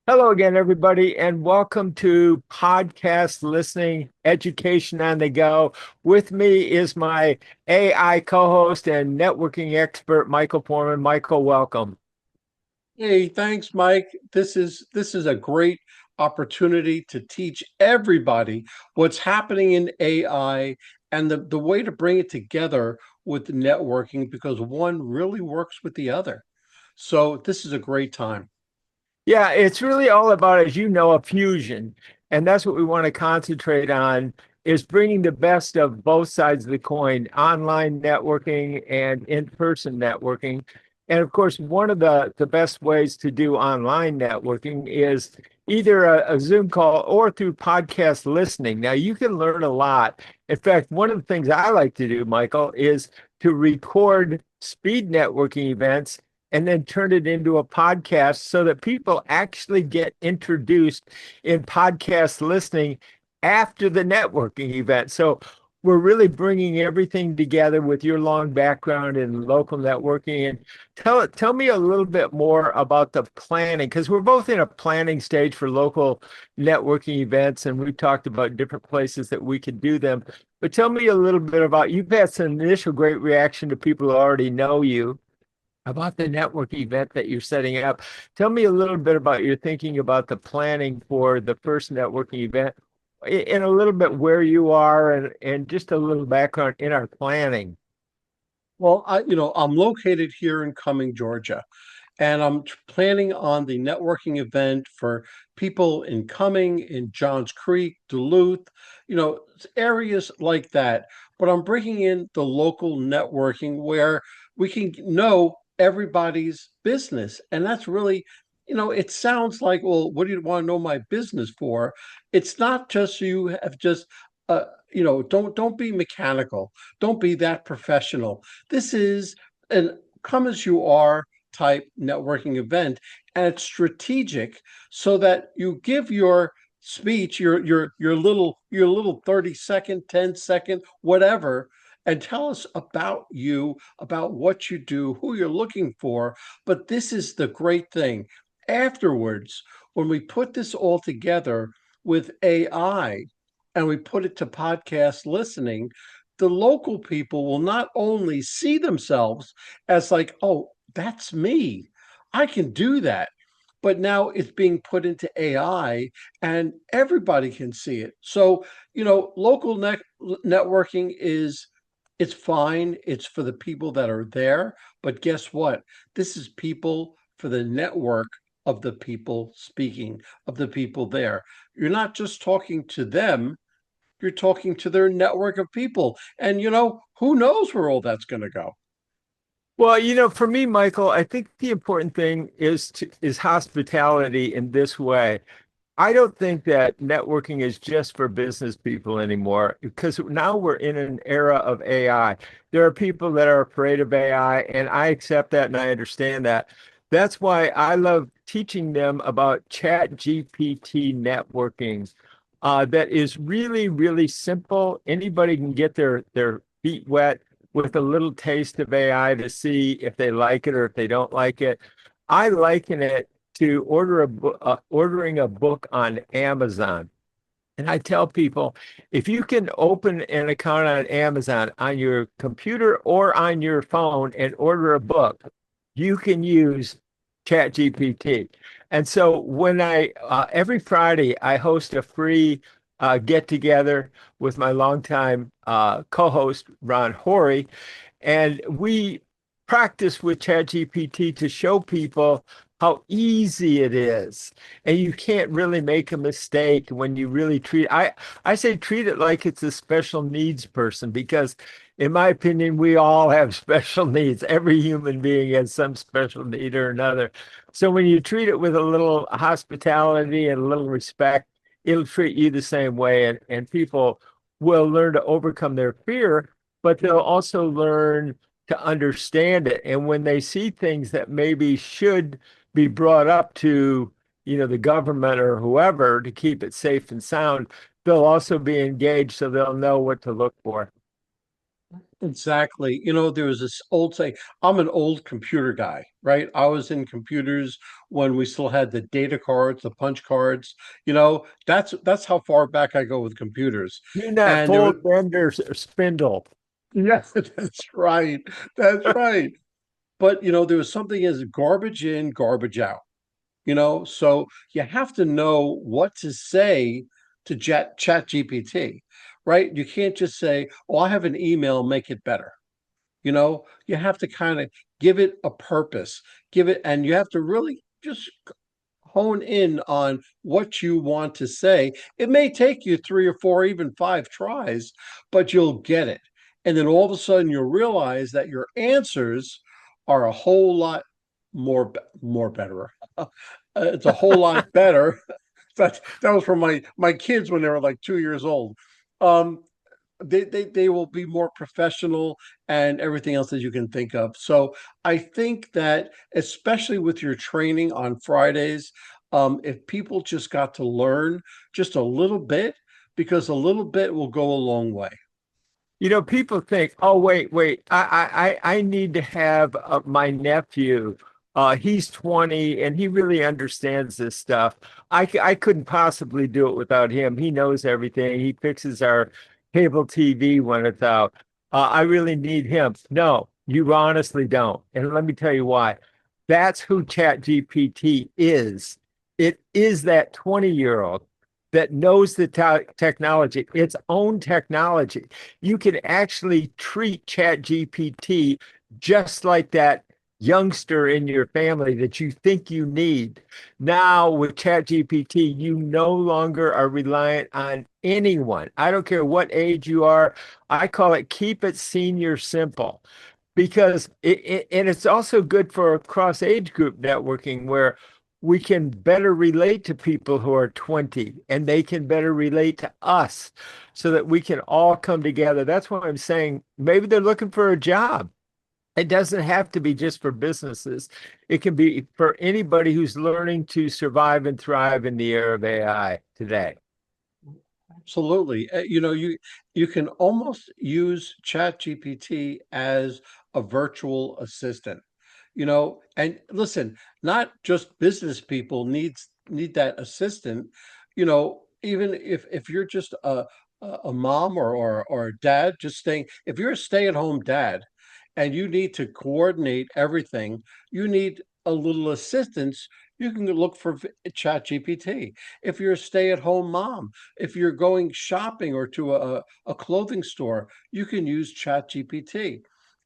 Hello again, everybody, and welcome to podcast listening, education on the go. With me is my AI co-host and networking expert, Michael Porman. Michael, welcome. Hey, thanks, Mike. This is a great opportunity to teach everybody what's happening in AI and the way to bring it together with networking because one really works with the other. So this is a great time. Yeah, it's really all about, as you know, a fusion, and that's what we want to concentrate on is bringing the best of both sides of the coin, online networking and in-person networking. And of course, one of the best ways to do online networking is either a Zoom call or through podcast listening. Now, you can learn a lot. In fact, one of the things I like to do, Michael, is to record speed networking events and then turn it into a podcast so that people actually get introduced in podcast listening after the networking event. So we're really bringing everything together with your long background in local networking. And tell me a little bit more about the planning, because we're both in a planning stage for local networking events, and we've talked about different places that we could do them. But tell me a little bit about, you've had some initial great reaction to people who already know you about the network event that you're setting up. Tell me a little bit about your thinking about the planning for the first networking event and a little bit where you are and just a little background in our planning. Well, I'm located here in Cumming, Georgia, and I'm planning on the networking event for people in Cumming, in Johns Creek, Duluth, areas like that. But I'm bringing in the local networking where we can know everybody's business. And that's really, it sounds like, well, what do you want to know my business for? It's not just you have just don't be mechanical. Don't be that professional. This is an come as you are type networking event, and it's strategic so that you give your speech, your little 30-second, 10-second, whatever, and tell us about you, about what you do, who you're looking for. But this is the great thing. Afterwards, when we put this all together with AI and we put it to podcast listening, the local people will not only see themselves as like, oh, that's me. I can do that. But now it's being put into AI and everybody can see it. So, local networking is it's fine. It's for the people that are there. But guess what? This is people for the network of the people speaking, of the people there. You're not just talking to them, you're talking to their network of people. And who knows where all that's going to go? Well, for me, Michael, I think the important thing is hospitality in this way. I don't think that networking is just for business people anymore because now we're in an era of AI. There are people that are afraid of AI, and I accept that and I understand that. That's why I love teaching them about Chat GPT networking. That is really, really simple. Anybody can get their feet wet with a little taste of AI to see if they like it or if they don't like it. I liken it to ordering a book on Amazon. And I tell people, if you can open an account on Amazon on your computer or on your phone and order a book, you can use ChatGPT. And so when every Friday, I host a free get together with my longtime co-host, Ron Horry, and we practice with ChatGPT to show people how easy it is. And you can't really make a mistake when you really I say treat it like it's a special needs person because in my opinion, we all have special needs. Every human being has some special need or another. So when you treat it with a little hospitality and a little respect, it'll treat you the same way. And people will learn to overcome their fear, but they'll also learn to understand it. And when they see things that maybe should be brought up to, the government or whoever to keep it safe and sound, they'll also be engaged so they'll know what to look for. Exactly. There was this old saying, I'm an old computer guy, right? I was in computers when we still had the data cards, the punch cards. That's how far back I go with computers. You not And there full was, bender spindle. yes, that's right. That's right. But there was something as garbage in, garbage out. So you have to know what to say to chat GPT, right? You can't just say, oh, I have an email, make it better. You have to kind of give it a purpose, and you have to really just hone in on what you want to say. It may take you three or four, even five tries, but you'll get it. And then all of a sudden you'll realize that your answers are a whole lot more better. It's a whole lot better. That was from my kids when they were like 2 years old. Um, they will be more professional and everything else that you can think of. So I think that especially with your training on Fridays, if people just got to learn just a little bit, because a little bit will go a long way. People think, oh, wait, I need to have my nephew. He's 20 and he really understands this stuff. I couldn't possibly do it without him. He knows everything. He fixes our cable TV when it's out. I really need him. No, you honestly don't. And let me tell you why. That's who ChatGPT is. It is that 20-year-old that knows the technology, its own technology. You can actually treat ChatGPT just like that youngster in your family that you think you need. Now with ChatGPT, you no longer are reliant on anyone. I don't care what age you are. I call it keep it senior simple because and it's also good for cross age group networking where we can better relate to people who are 20 and they can better relate to us so that we can all come together. That's why I'm saying maybe they're looking for a job. It doesn't have to be just for businesses. It can be for anybody who's learning to survive and thrive in the era of AI today. Absolutely. You can almost use ChatGPT as a virtual assistant. And listen, not just business people need that assistant. Even if you're just a mom or a dad, just staying. If you're a stay-at-home dad and you need to coordinate everything, you need a little assistance. You can look for ChatGPT. If you're a stay-at-home mom, if you're going shopping or to a clothing store, you can use ChatGPT.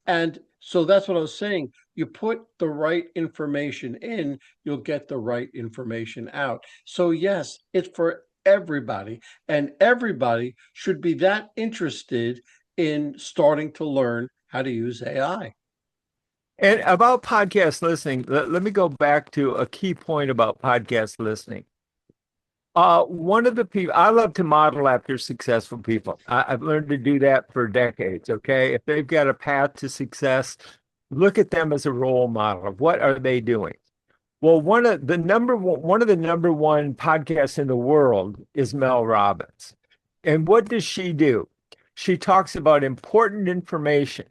And so that's what I was saying. You put the right information in, you'll get the right information out. So, yes, it's for everybody, and everybody should be that interested in starting to learn how to use AI. And about podcast listening, let me go back to a key point about podcast listening. One of the people I love to model after successful people. I've learned to do that for decades. Okay. If they've got a path to success, look at them as a role model of what are they doing? Well, one of the number one podcasts in the world is Mel Robbins. And what does she do? She talks about important information.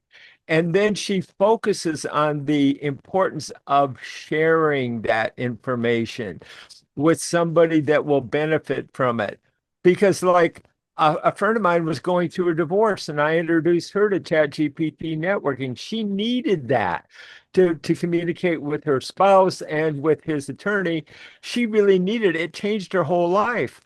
And then she focuses on the importance of sharing that information with somebody that will benefit from it. Because, like, a friend of mine was going through a divorce, and I introduced her to ChatGPT networking. She needed that to communicate with her spouse and with his attorney. She really needed it. It changed her whole life.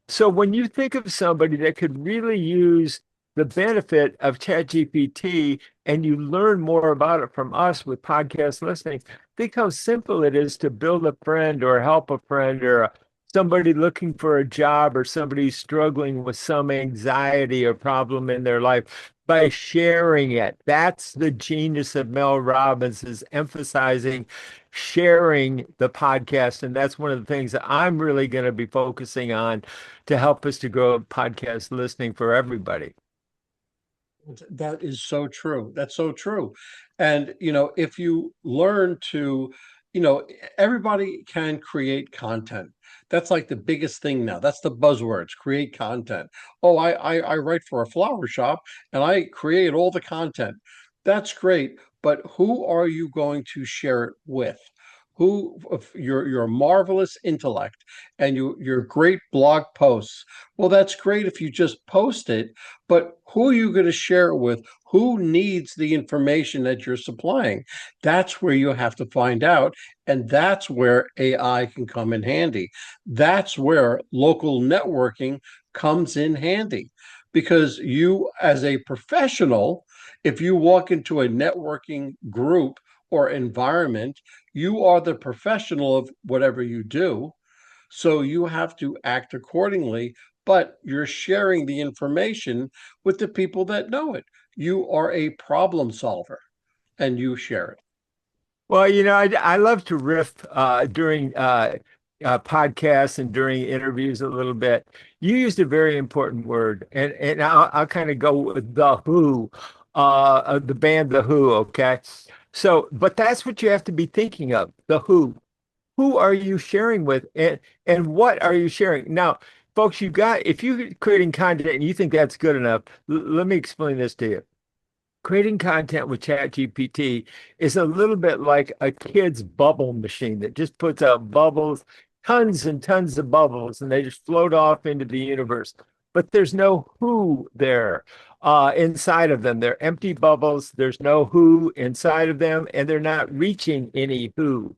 So when you think of somebody that could really use the benefit of ChatGPT and you learn more about it from us with podcast listening, think how simple it is to build a friend or help a friend or somebody looking for a job or somebody struggling with some anxiety or problem in their life by sharing it. That's the genius of Mel Robbins is emphasizing sharing the podcast. And that's one of the things that I'm really going to be focusing on to help us to grow podcast listening for everybody. That is so true. That's so true. And if you learn to everybody can create content. That's like the biggest thing now. That's the buzzwords, create content. Oh, I write for a flower shop and I create all the content. That's great, but who are you going to share it with? Who if your marvelous intellect and your great blog posts. Well, that's great if you just post it, but who are you going to share it with? Who needs the information that you're supplying? That's where you have to find out. And that's where AI can come in handy. That's where local networking comes in handy because you, as a professional, if you walk into a networking group or environment, you are the professional of whatever you do. So you have to act accordingly, but you're sharing the information with the people that know it. You are a problem solver and you share it. Well, I love to riff during podcasts and during interviews a little bit. You used a very important word, and I'll kind of go with the Who, the band The Who. Okay, so but that's what you have to be thinking of, the Who. Who are you sharing with, and what are you sharing? Now, folks, you got if you're creating content and you think that's good enough, let me explain this to you. Creating content with ChatGPT is a little bit like a kid's bubble machine that just puts out bubbles, tons and tons of bubbles, and they just float off into the universe. But there's no who there inside of them. They're empty bubbles. There's no who inside of them, and they're not reaching any who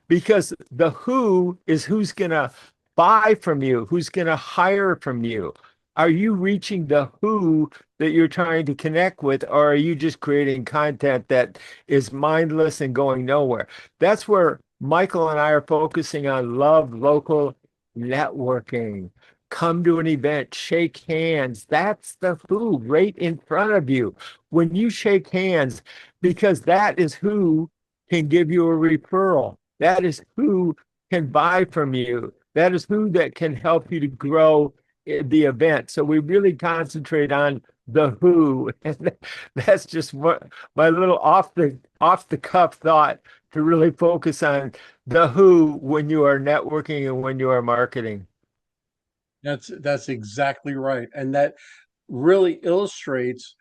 because the who is who's going to buy from you, who's going to hire from you. Are you reaching the who that you're trying to connect with, or are you just creating content that is mindless and going nowhere? That's where Michael and I are focusing on love local networking. Come to an event, shake hands. That's the who right in front of you. When you shake hands, because that is who can give you a referral. That is who can buy from you. That is who that can help you to grow the event. So we really concentrate on the who, and that's just what my little off the cuff thought to really focus on the who when you are networking and when you are marketing. That's exactly right. And that really illustrates,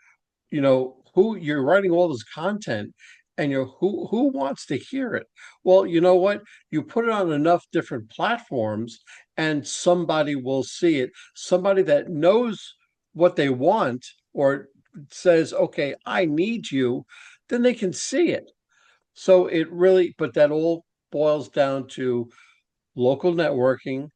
who you're writing all this content and who wants to hear it. Well, you know what? You put it on enough different platforms and somebody will see it. Somebody that knows what they want or says, okay, I need you, then they can see it. So it really, but that all boils down to local networking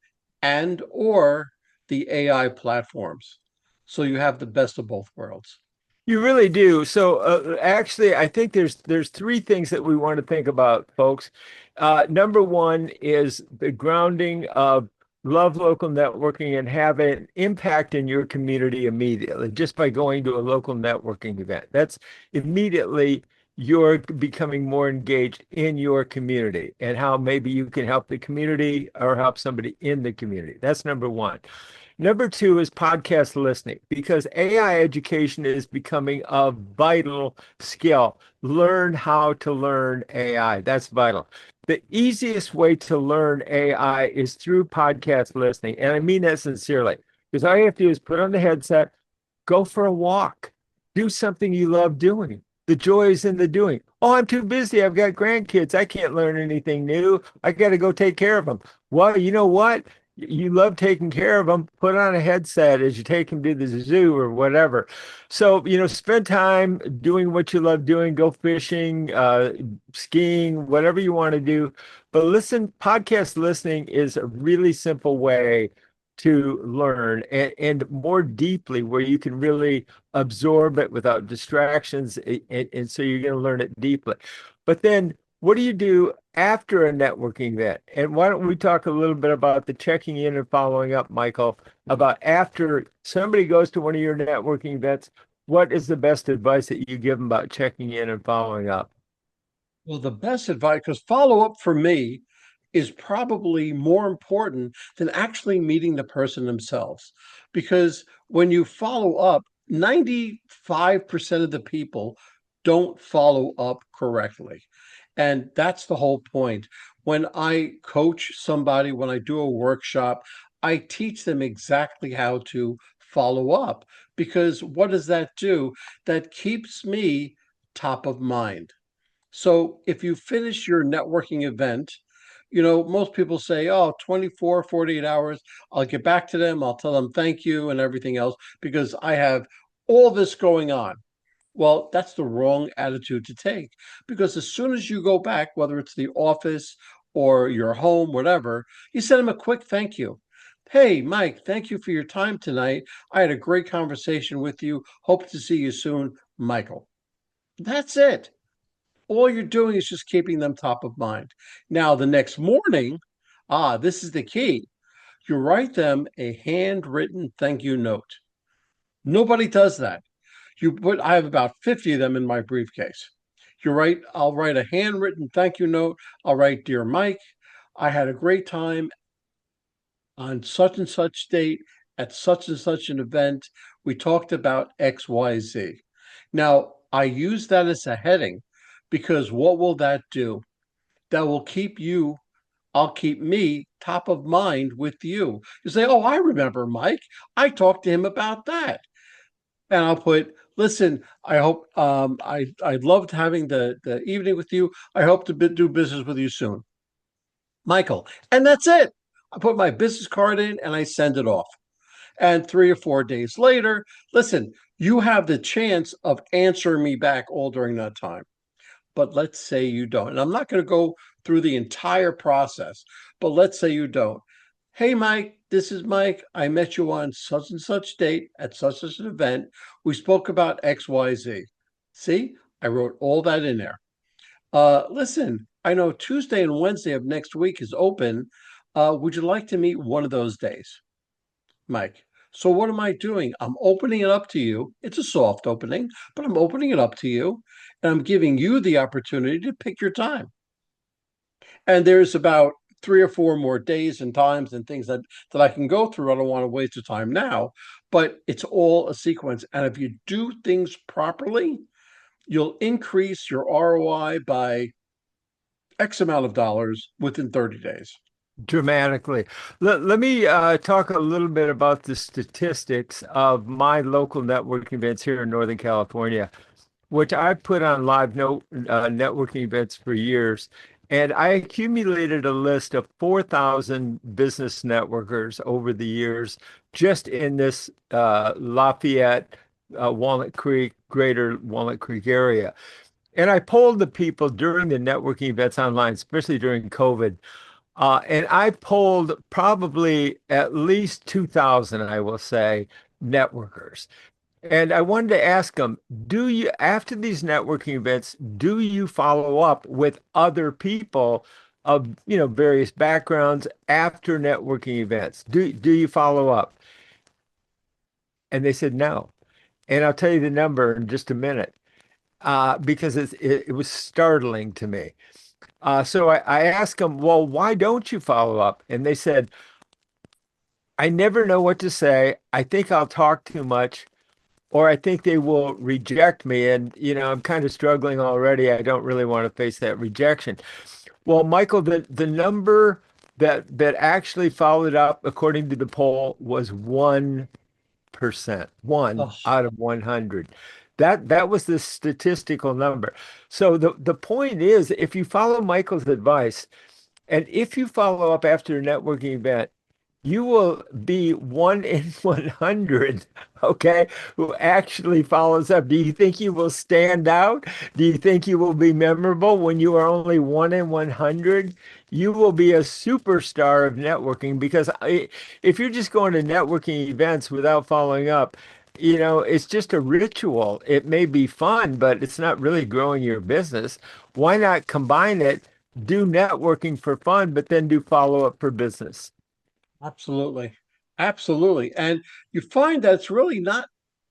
and or the AI platforms. So you have the best of both worlds. You really do. So actually, I think there's three things that we want to think about, folks. Number one is the grounding of love local networking and have an impact in your community immediately just by going to a local networking event. That's immediately you're becoming more engaged in your community and how maybe you can help the community or help somebody in the community. That's number one. Number two is podcast listening because AI education is becoming a vital skill. Learn how to learn AI. That's vital. The easiest way to learn AI is through podcast listening. And I mean that sincerely because all you have to do is put on the headset, go for a walk, do something you love doing. The joy is in the doing. Oh, I'm too busy. I've got grandkids. I can't learn anything new. I got to go take care of them. Well, you know what? You love taking care of them. Put on a headset as you take them to the zoo or whatever. So, spend time doing what you love doing. Go fishing, skiing, whatever you want to do. But podcast listening is a really simple way to learn and more deeply where you can really absorb it without distractions. And so you're going to learn it deeply. But then what do you do after a networking event? And why don't we talk a little bit about the checking in and following up, Michael, about after somebody goes to one of your networking events, what is the best advice that you give them about checking in and following up? Well, the best advice, because follow up for me is probably more important than actually meeting the person themselves. Because when you follow up, 95% of the people don't follow up correctly. And that's the whole point. When I coach somebody, when I do a workshop, I teach them exactly how to follow up, because what does that do? That keeps me top of mind. So if you finish your networking event, most people say, oh, 24, 48 hours, I'll get back to them. I'll tell them thank you and everything else because I have all this going on. Well, that's the wrong attitude to take, because as soon as you go back, whether it's the office or your home, whatever, you send them a quick thank you. Hey, Mike, thank you for your time tonight. I had a great conversation with you. Hope to see you soon, Michael. That's it. All you're doing is just keeping them top of mind. Now, the next morning, this is the key. You write them a handwritten thank you note. Nobody does that. I have about 50 of them in my briefcase. I'll write a handwritten thank you note. I'll write, Dear Mike, I had a great time on such and such date at such and such an event. We talked about XYZ. Now, I use that as a heading because what will that do? That will I'll keep me top of mind with you. You say, oh, I remember Mike. I talked to him about that. And I'll put, listen, I hope I loved having the evening with you. I hope to do business with you soon, Michael. And that's it. I put my business card in and I send it off. And 3 or 4 days later, listen, you have the chance of answering me back all during that time. But let's say you don't. And I'm not going to go through the entire process, but let's say you don't. Hey, Mike, this is Mike. I met you on such and such date at such and such an event. We spoke about XYZ. See, I wrote all that in there. Listen, I know Tuesday and Wednesday of next week is open. Would you like to meet one of those days, Mike? So what am I doing? I'm opening it up to you. It's a soft opening, but I'm opening it up to you, and I'm giving you the opportunity to pick your time. And there's about 3 or 4 more days and times and things that I can go through. I don't want to waste the time now, but it's all a sequence. And if you do things properly, you'll increase your ROI by X amount of dollars within 30 days. Dramatically. Let me talk a little bit about the statistics of my local networking events here in Northern California, which I've put on live networking events for years. And I accumulated a list of 4,000 business networkers over the years just in this Lafayette, Walnut Creek, greater Walnut Creek area. And I polled the people during the networking events online, especially during COVID. And I polled probably at least 2,000, I will say, networkers. And I wanted to ask them, after these networking events, do you follow up with other people of, various backgrounds after networking events? Do you follow up? And they said no. And I'll tell you the number in just a minute, because it was startling to me. So I asked them, well, why don't you follow up? And they said, I never know what to say. I think I'll talk too much, or I think they will reject me. And, I'm kind of struggling already. I don't really want to face that rejection. Well, Michael, the number that actually followed up, according to the poll, was 1%, one Oh, out of 100. That was the statistical number. So the point is, if you follow Michael's advice, and if you follow up after a networking event, you will be 1 in 100, okay, who actually follows up. Do you think you will stand out? Do you think you will be memorable when you are only 1 in 100? You will be a superstar of networking because if you're just going to networking events without following up, it's just a ritual. It may be fun, but it's not really growing your business. Why not combine it? Do networking for fun, but then do follow up for business. absolutely. Absolutely. And you find that it's really not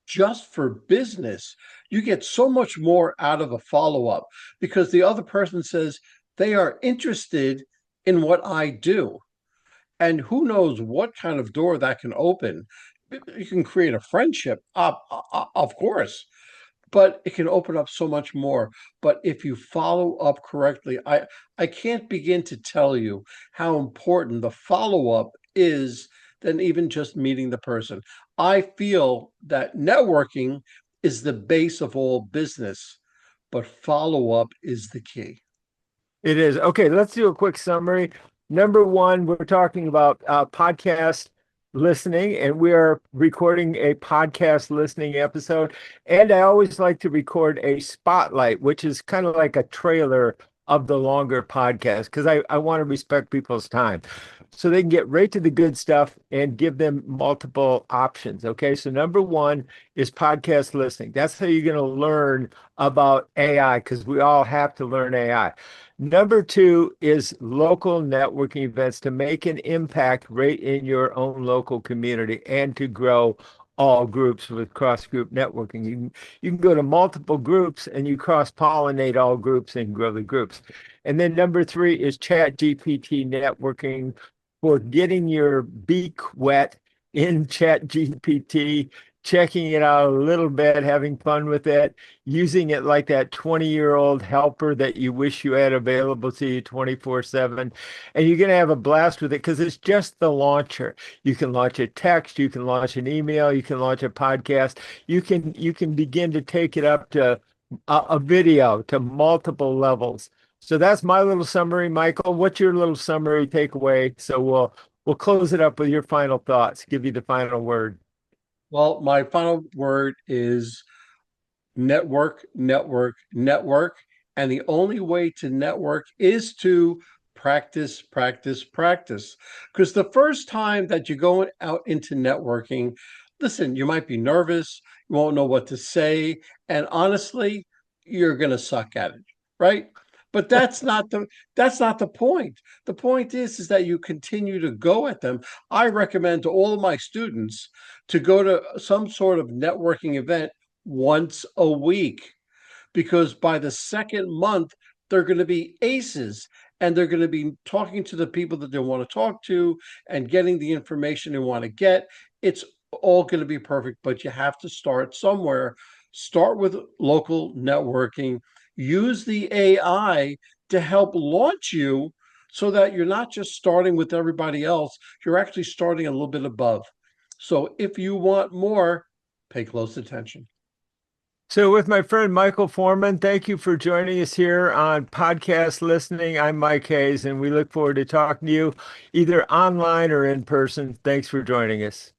just for business. You get so much more out of a follow up because the other person says they are interested in what I do. And who knows what kind of door that can open. You can create a friendship, of course, but it can open up so much more. But if you follow up correctly, I can't begin to tell you how important the follow up is than even just meeting the person. I feel that networking is the base of all business, but follow up is the key. It is. Okay, let's do a quick summary. Number one, we're talking about podcast listening, and we are recording a podcast listening episode. And I always like to record a spotlight, which is kind of like a trailer of the longer podcast, because I want to respect people's time. So they can get right to the good stuff and give them multiple options. Okay, so number one is podcast listening. That's how you're going to learn about AI, because we all have to learn AI. Number two is local networking events to make an impact right in your own local community and to grow all groups with cross-group networking. You can go to multiple groups and you cross-pollinate all groups and grow the groups. And then number three is ChatGPT networking for getting your beak wet in ChatGPT, checking it out a little bit, having fun with it, using it like that 20-year-old helper that you wish you had available to you 24/7. And you're going to have a blast with it because it's just the launcher. You can launch a text, you can launch an email, you can launch a podcast. You can begin to take it up to a video to multiple levels. So that's my little summary, Michael. What's your little summary takeaway? So we'll close it up with your final thoughts, give you the final word. Well, my final word is network, network, network. And the only way to network is to practice, practice, practice. Because the first time that you go out into networking, listen, you might be nervous, you won't know what to say, and honestly, you're going to suck at it, right? But that's not the point. The point is that you continue to go at them. I recommend to all of my students to go to some sort of networking event once a week, because by the second month, they're going to be aces and they're going to be talking to the people that they want to talk to and getting the information they want to get. It's all going to be perfect, but you have to start somewhere. Start with local networking, use the AI to help launch you so that you're not just starting with everybody else, you're actually starting a little bit above. So if you want more, pay close attention. So, with my friend Michael Foreman, thank you for joining us here on podcast listening. I'm Mike Hayes, and we look forward to talking to you either online or in person. Thanks for joining us.